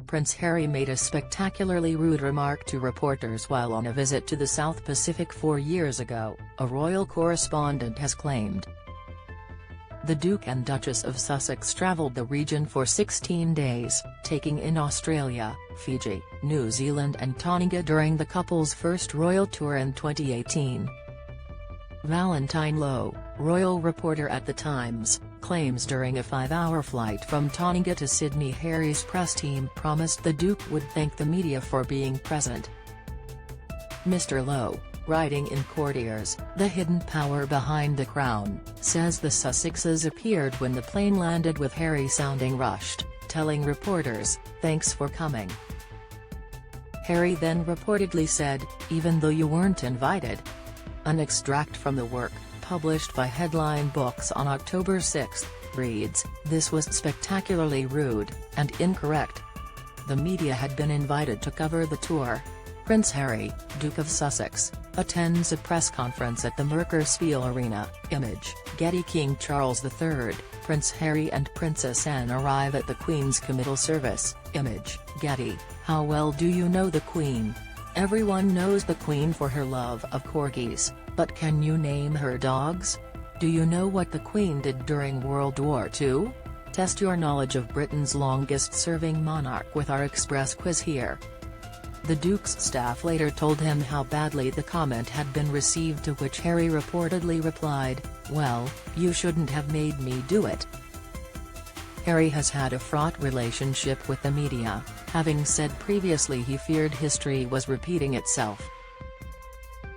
Prince Harry made a spectacularly rude remark to reporters while on a visit to the South Pacific 4 years ago, a royal correspondent has claimed. The Duke and Duchess of Sussex travelled the region for 16 days, taking in Australia, Fiji, New Zealand and Tonga during the couple's first royal tour in 2018. Valentine Low, royal reporter at The Times, claims during a 5-hour flight from Tonga to Sydney Harry's press team promised the Duke would thank the media for being present. Mr. Low, writing in Courtiers, the hidden power behind the crown, says the Sussexes appeared when the plane landed with Harry sounding rushed, telling reporters, "Thanks for coming." Harry then reportedly said, "Even though you weren't invited." An extract from the work, published by Headline Books on October 6, reads, "This was spectacularly rude, and incorrect. The media had been invited to cover the tour. Prince Harry, Duke of Sussex, attends a press conference at the Merkerspiel Arena." Image, Getty. King Charles III, Prince Harry and Princess Anne arrive at the Queen's committal service. Image, Getty. How well do you know the Queen? Everyone knows the Queen for her love of corgis, but can you name her dogs? Do you know what the Queen did during World War II? Test your knowledge of Britain's longest-serving monarch with our express quiz here. The Duke's staff later told him how badly the comment had been received, to which Harry reportedly replied, "Well, you shouldn't have made me do it." Harry has had a fraught relationship with the media, having said previously he feared history was repeating itself.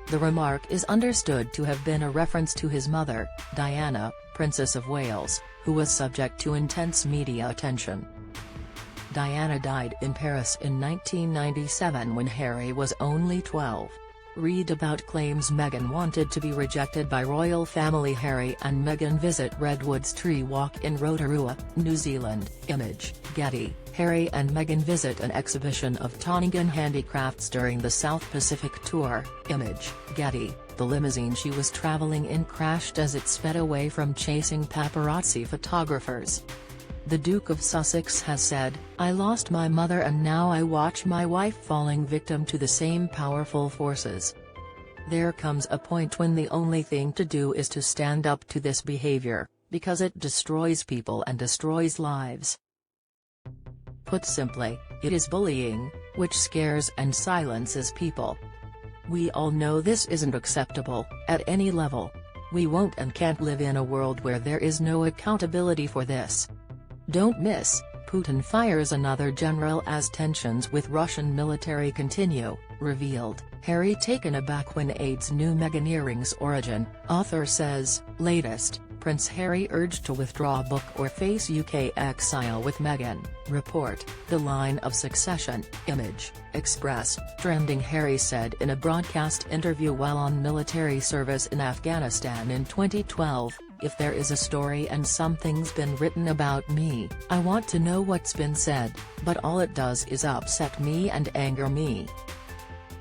The remark is understood to have been a reference to his mother, Diana, Princess of Wales, who was subject to intense media attention. Diana died in Paris in 1997 when Harry was only 12. Read about claims Meghan wanted to be rejected by royal family. Harry and Meghan visit Redwood's Tree Walk in Rotorua, New Zealand. Image, Getty. Harry and Meghan visit an exhibition of Tongan handicrafts during the South Pacific tour. Image, Getty. The limousine she was traveling in crashed as it sped away from chasing paparazzi photographers. The Duke of Sussex has said, "I lost my mother and now I watch my wife falling victim to the same powerful forces. There comes a point when the only thing to do is to stand up to this behavior, because it destroys people and destroys lives. Put simply, it is bullying, which scares and silences people. We all know this isn't acceptable, at any level. We won't and can't live in a world where there is no accountability for this." Don't miss, Putin fires another general as tensions with Russian military continue, revealed. Harry taken aback when aides knew Meghan earrings' origin, author says. Latest, Prince Harry urged to withdraw book or face UK exile with Meghan. Report, The Line of Succession. Image, Express. Trending. Harry said in a broadcast interview while on military service in Afghanistan in 2012, "If there is a story and something's been written about me, I want to know what's been said, but all it does is upset me and anger me."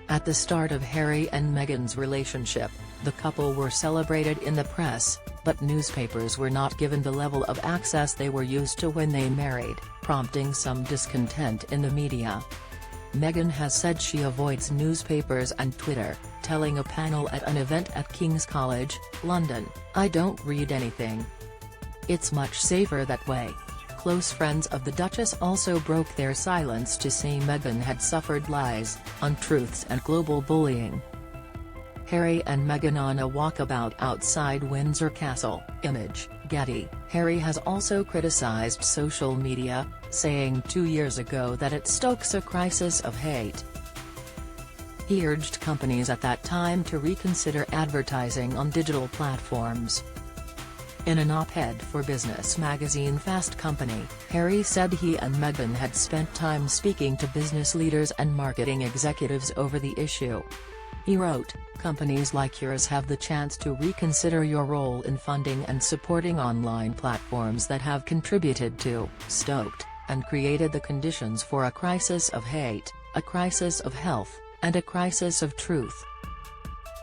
At the start of Harry and Meghan's relationship, the couple were celebrated in the press, but newspapers were not given the level of access they were used to when they married, prompting some discontent in the media. Meghan has said she avoids newspapers and Twitter, telling a panel at an event at King's College, London, "I don't read anything. It's much safer that way." Close friends of the Duchess also broke their silence to say Meghan had suffered lies, untruths and global bullying. Harry and Meghan on a walkabout outside Windsor Castle. Image, Getty. Harry has also criticized social media, saying 2 years ago that it stokes a crisis of hate. He urged companies at that time to reconsider advertising on digital platforms. In an op-ed for business magazine Fast Company, Harry said he and Meghan had spent time speaking to business leaders and marketing executives over the issue. He wrote, "Companies like yours have the chance to reconsider your role in funding and supporting online platforms that have contributed to, stoked, and created the conditions for a crisis of hate, a crisis of health, and a crisis of truth."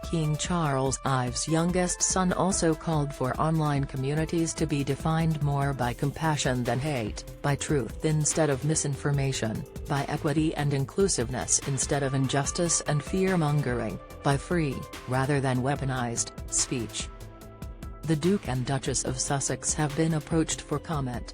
King Charles I's youngest son also called for online communities to be defined more by compassion than hate, by truth instead of misinformation, by equity and inclusiveness instead of injustice and fear-mongering, by free, rather than weaponized, speech. The Duke and Duchess of Sussex have been approached for comment.